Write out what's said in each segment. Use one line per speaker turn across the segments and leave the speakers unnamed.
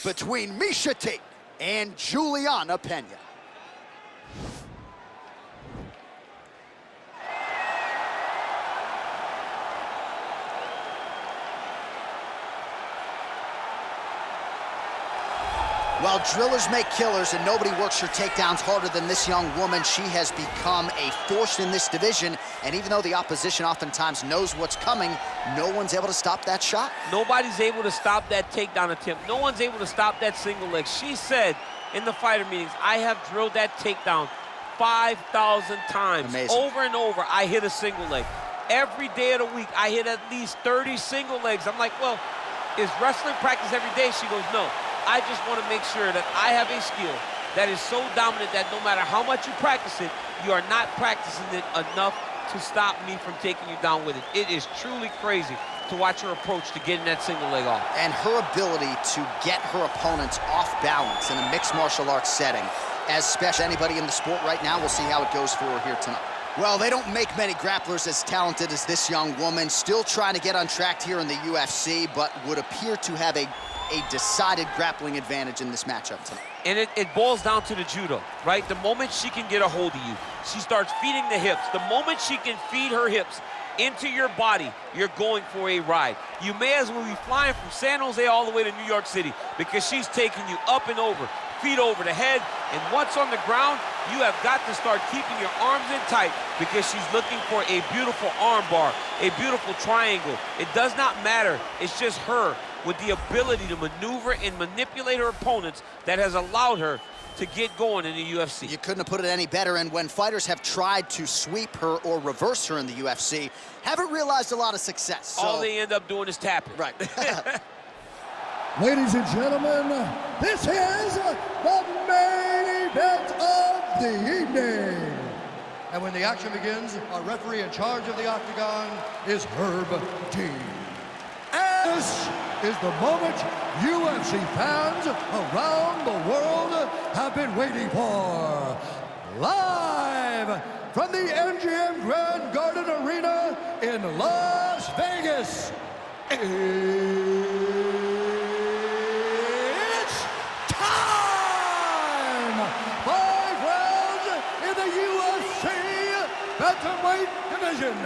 between Miesha Tate and Julianna Pena. Well, drillers make killers, and nobody works her takedowns harder than this young woman. She has become a force in this division, and even though the opposition oftentimes knows what's coming, no one's able to stop that shot.
Nobody's able to stop that takedown attempt. No one's able to stop that single leg. She said in the fighter meetings, I have drilled that takedown 5,000 times.
Amazing.
Over and over, I hit a single leg. Every day of the week, I hit at least 30 single legs. I'm like, well, is wrestling practice every day? She goes, no. I just want to make sure that I have a skill that is so dominant that no matter how much you practice it, you are not practicing it enough to stop me from taking you down with it. It is truly crazy to watch her approach to getting that single leg off.
And her ability to get her opponents off balance in a mixed martial arts setting, as special anybody in the sport right now, we'll see how it goes for her here tonight. Well, they don't make many grapplers as talented as this young woman. Still trying to get untracked here in the UFC, but would appear to have a decided grappling advantage in this matchup tonight.
And it boils down to the judo, right? The moment she can get a hold of you, she starts feeding the hips. The moment she can feed her hips into your body, you're going for a ride. You may as well be flying from San Jose all the way to New York City, because she's taking you up and over, feet over the head, and once on the ground, you have got to start keeping your arms in tight, because she's looking for a beautiful arm bar, a beautiful triangle. It does not matter. It's just her with the ability to maneuver and manipulate her opponents that has allowed her to get going in the UFC.
You couldn't have put it any better, and when fighters have tried to sweep her or reverse her in the UFC, haven't realized a lot of success. So...
all they end up doing is tapping.
Right.
Ladies and gentlemen, this is the main event of the evening. And when the action begins, our referee in charge of the octagon is Herb Dean. And this is the moment UFC fans around the world have been waiting for. Live from the MGM Grand Garden Arena in Las Vegas. It's time! 5 rounds in the UFC bantamweight division.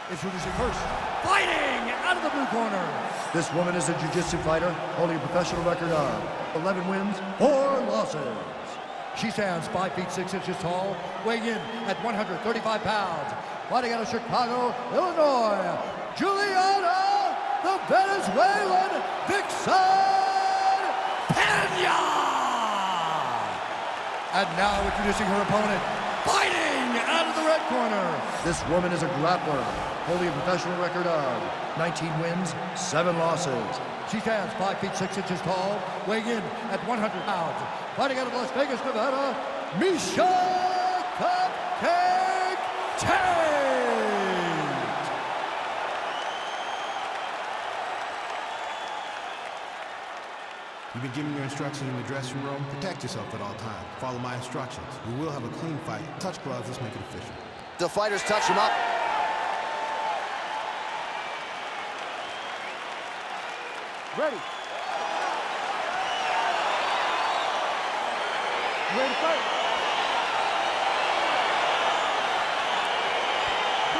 Introducing first, fighting out of the blue corner. This woman is a jiu-jitsu fighter holding a professional record of 11 wins, 4 losses. She stands 5 feet 6 inches tall, weighing in at 135 pounds. Fighting out of Chicago, Illinois, Julianna, the Venezuelan Vixen Pena. And now introducing her opponent, fighting out of the red corner. This woman is a grappler, holding a professional record of 19 wins, 7 losses. She stands 5 feet 6 inches tall, weighing in at 100 pounds. Fighting out of Las Vegas, Nevada, Miesha Tate.
You've been given your instructions in the dressing room. Protect yourself at all times. Follow my instructions. We will have a clean fight. Touch gloves, let's make it official.
The fighters touch him up.
Ready. Ready to fight.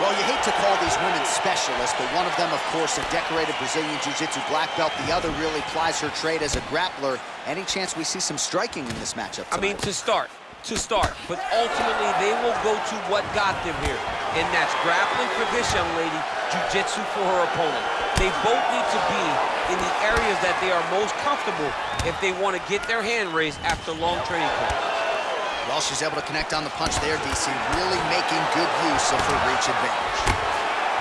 Well, you hate to call these women specialists, but one of them, of course, a decorated Brazilian Jiu-Jitsu black belt. The other really plies her trade as a grappler. Any chance we see some striking in this matchup tonight?
I mean, to start. But ultimately, they will go to what got them here, and that's grappling for this young lady, jiu-jitsu for her opponent. They both need to be in the areas that they are most comfortable if they want to get their hand raised after long training camp.
Well, she's able to connect on the punch there, DC, really making good use of her reach advantage.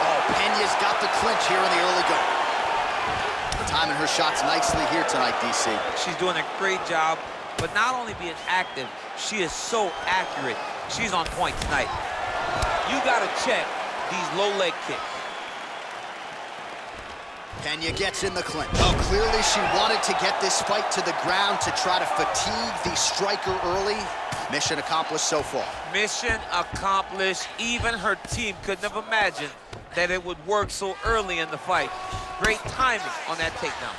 Oh, Pena's got the clinch here in the early going. Timing her shots nicely here tonight, DC.
She's doing a great job, but not only being active, she is so accurate. She's on point tonight. You gotta check these low leg kicks.
Pena gets in the clinch. Oh, clearly she wanted to get this fight to the ground to try to fatigue the striker early. Mission accomplished so far.
Mission accomplished. Even her team couldn't have imagined that it would work so early in the fight. Great timing on that takedown.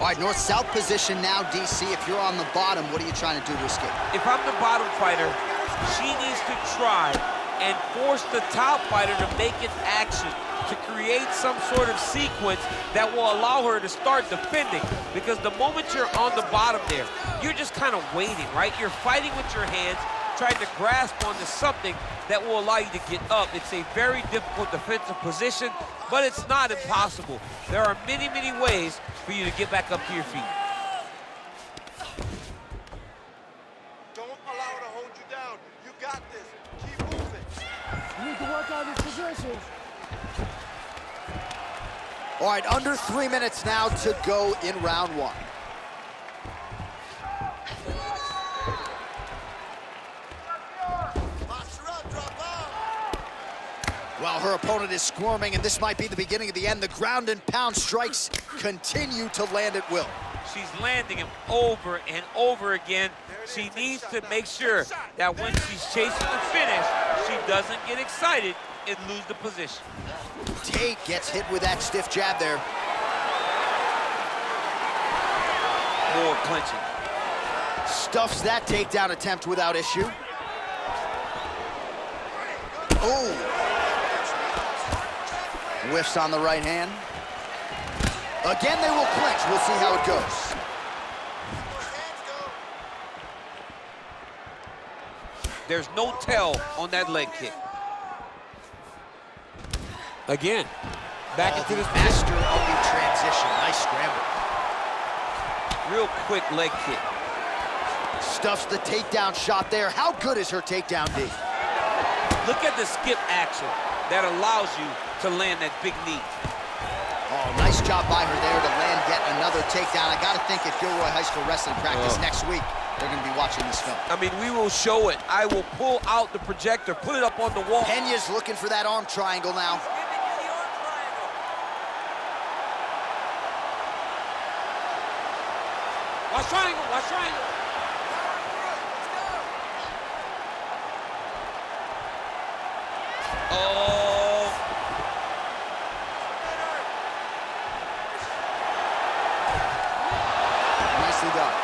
All right, north-south position now, DC. If you're on the bottom, what are you trying to do to escape?
If I'm the bottom fighter, she needs to try and force the top fighter to make an action, to create some sort of sequence that will allow her to start defending. Because the moment you're on the bottom there, you're just kind of waiting, right? You're fighting with your hands, trying to grasp onto something that will allow you to get up. It's a very difficult defensive position, but it's not impossible. There are many, many ways for you to get back up to your feet.
Don't allow her to hold you down. You got this. Keep moving.
You need to work on his positions.
All right, under 3 minutes now to go in round one. Well, her opponent is squirming, and this might be the beginning of the end. The ground and pound strikes continue to land at will.
She's landing him over and over again. She needs to make sure that when she's chasing the finish, she doesn't get excited and lose the position.
Tate gets hit with that stiff jab there.
More clinching.
Stuffs that takedown attempt without issue. Oh. Whiffs on the right hand. Again, they will clinch. We'll see how it goes.
There's no tell on that leg kick. Again, back into this
master of the transition. Nice scramble.
Real quick leg kick.
Stuffs the takedown shot there. How good is her takedown, D?
Look at the skip action that allows you to land that big knee.
Oh, nice job by her there to land yet another takedown. I gotta think at Gilroy High School wrestling practice next week, they're gonna be watching this film.
I mean, we will show it. I will pull out the projector, put it up on the wall.
Pena's looking for that arm triangle now.
Watch triangle, watch triangle. Oh.
Nicely done.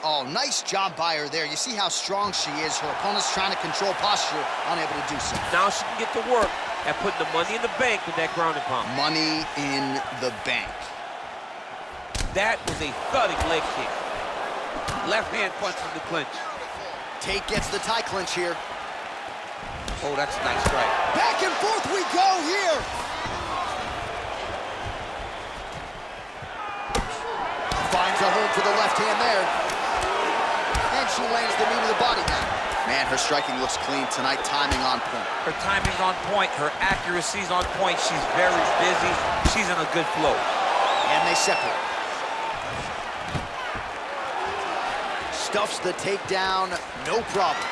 Oh, nice job by her there. You see how strong she is. Her opponent's trying to control posture, unable to do so.
Now she can get to work at putting the money in the bank with that ground and pound.
Money in the bank.
That was a thudding leg kick. Left hand punch in the clinch.
Tate gets the tie clinch here.
Oh, that's a nice strike.
Back and forth we go here. Finds a hold for the left hand there. And she lands the knee to the body now. Man, her striking looks clean tonight, timing on point.
Her timing's on point, her accuracy's on point. She's very busy, she's in a good flow.
And they separate. Stuffs the takedown, no problem.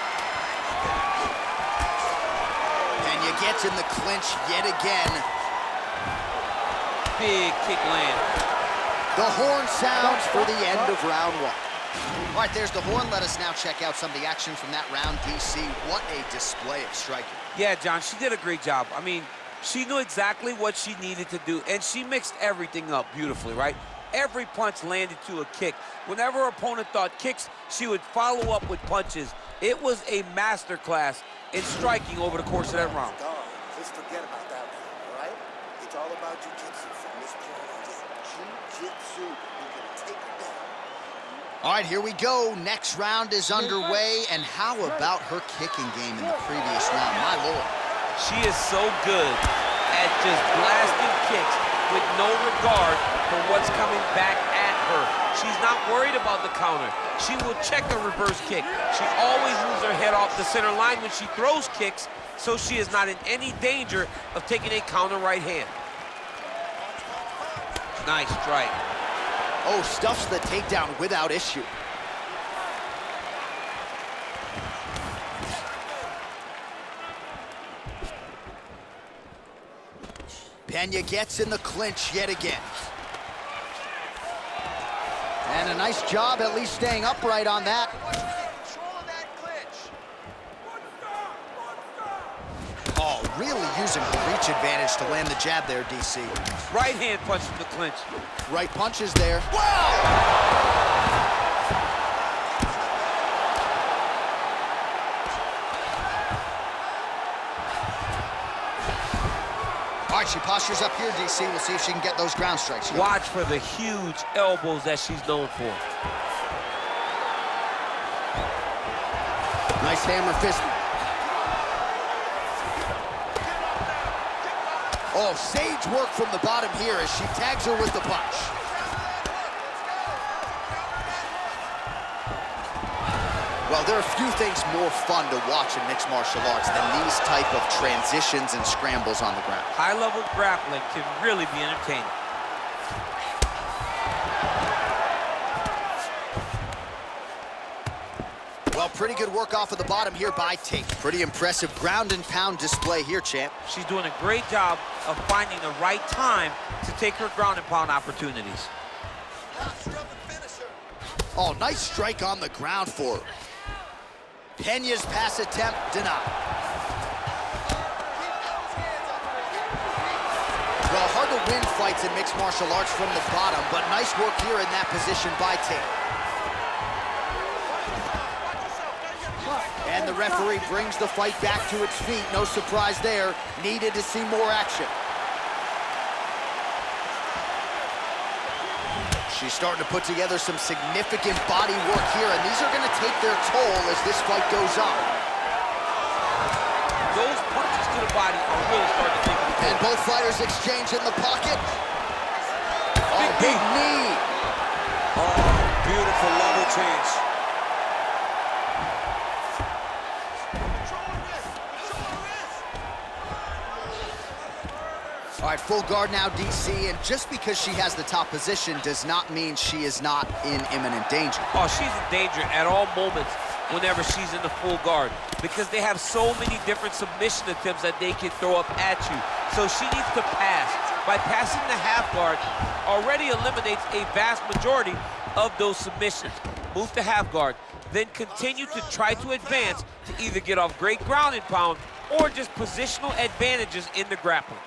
Pena gets in the clinch yet again.
Big kick land.
The horn sounds for the end of round one. All right, there's the horn. Let us now check out some of the action from that round, DC. What a display of striking.
Yeah, John, she did a great job. I mean, she knew exactly what she needed to do, and she mixed everything up beautifully, right? Every punch landed to a kick. Whenever her opponent thought kicks, she would follow up with punches. It was a masterclass in striking over the course of that round.
Just forget about that one, all right? It's all about jiu-jitsu from this point on. Just jiu-jitsu. You're gonna take it down.
All right, here we go. Next round is underway. And how about her kicking game in the previous round? My Lord.
She is so good at just blasting kicks with no regard for what's coming back at her. She's not worried about the counter. She will check a reverse kick. She always moves her head off the center line when she throws kicks, so she is not in any danger of taking a counter right hand. Nice strike.
Oh, stuffs the takedown without issue. Pena gets in the clinch yet again. And a nice job at least staying upright on that. Oh, really using her reach advantage to land the jab there, DC.
Right hand punch from the clinch.
Right punch is there. Wow! All right, she postures up here, DC. We'll see if she can get those ground strikes.
Watch for the huge elbows that she's known for.
Nice hammer fist. Oh, sage work from the bottom here as she tags her with the punch. Well, there are a few things more fun to watch in mixed martial arts than these type of transitions and scrambles on the ground.
High-level grappling can really be entertaining.
Well, pretty good work off of the bottom here by Tate. Pretty impressive ground and pound display here, champ.
She's doing a great job of finding the right time to take her ground and pound opportunities.
Oh, nice strike on the ground for her. Pena's pass attempt denied. Well, hard to win fights in mixed martial arts from the bottom, but nice work here in that position by Tate. And the referee brings the fight back to its feet. No surprise there. Needed to see more action. She's starting to put together some significant body work here, and these are going to take their toll as this fight goes on.
Those punches to the body are really starting to take it.
And both fighters exchange in the pocket. Oh, big knee.
Oh, beautiful level change.
All right, full guard now, DC, and just because she has the top position does not mean she is not in imminent danger.
Oh, she's in danger at all moments whenever she's in the full guard because they have so many different submission attempts that they can throw up at you. So she needs to pass. By passing the half guard, already eliminates a vast majority of those submissions. Move to half guard, then continue to try to advance to either get off great ground and pound or just positional advantages in the grappling.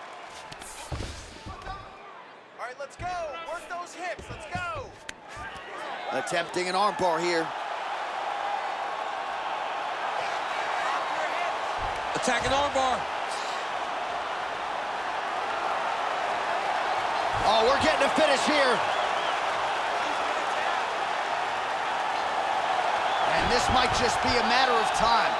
Let's go. Work those hips. Let's go.
Attempting an armbar here.
Attacking armbar.
Oh, we're getting a finish here. And this might just be a matter of time.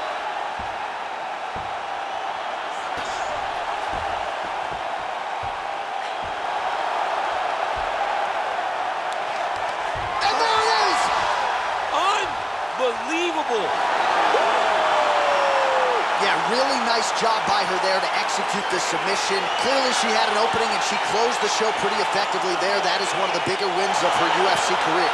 Unbelievable.
Yeah, really nice job by her there to execute the submission. Clearly she had an opening and she closed the show pretty effectively there. That is one of the bigger wins of her UFC career.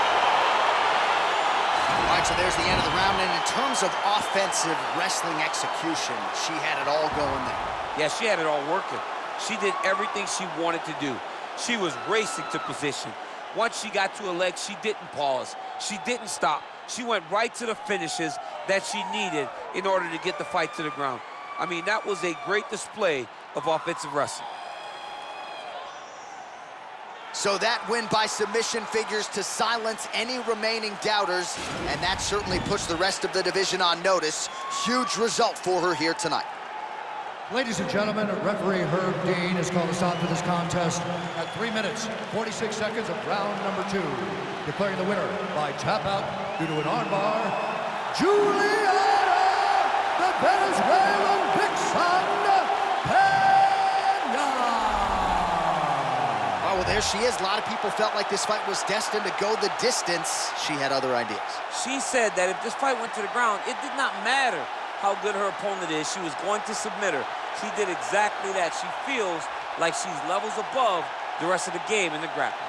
All right, so there's the end of the round. And in terms of offensive wrestling execution, she had it all going there.
Yeah, she had it all working. She did everything she wanted to do. She was racing to position. Once she got to a leg, she didn't pause. She didn't stop. She went right to the finishes that she needed in order to get the fight to the ground. I mean, that was a great display of offensive wrestling.
So that win by submission figures to silence any remaining doubters, and that certainly puts the rest of the division on notice. Huge result for her here tonight.
Ladies and gentlemen, referee Herb Dean has called a stop to this contest at 3 minutes, 46 seconds of round number 2. Declaring the winner by tap out due to an armbar, Julianna, the Venezuelan Vixen, Pena!
Oh, well, there she is. A lot of people felt like this fight was destined to go the distance. She had other ideas.
She said that if this fight went to the ground, it did not matter how good her opponent is. She was going to submit her. She did exactly that. She feels like she's levels above the rest of the game in the grappling.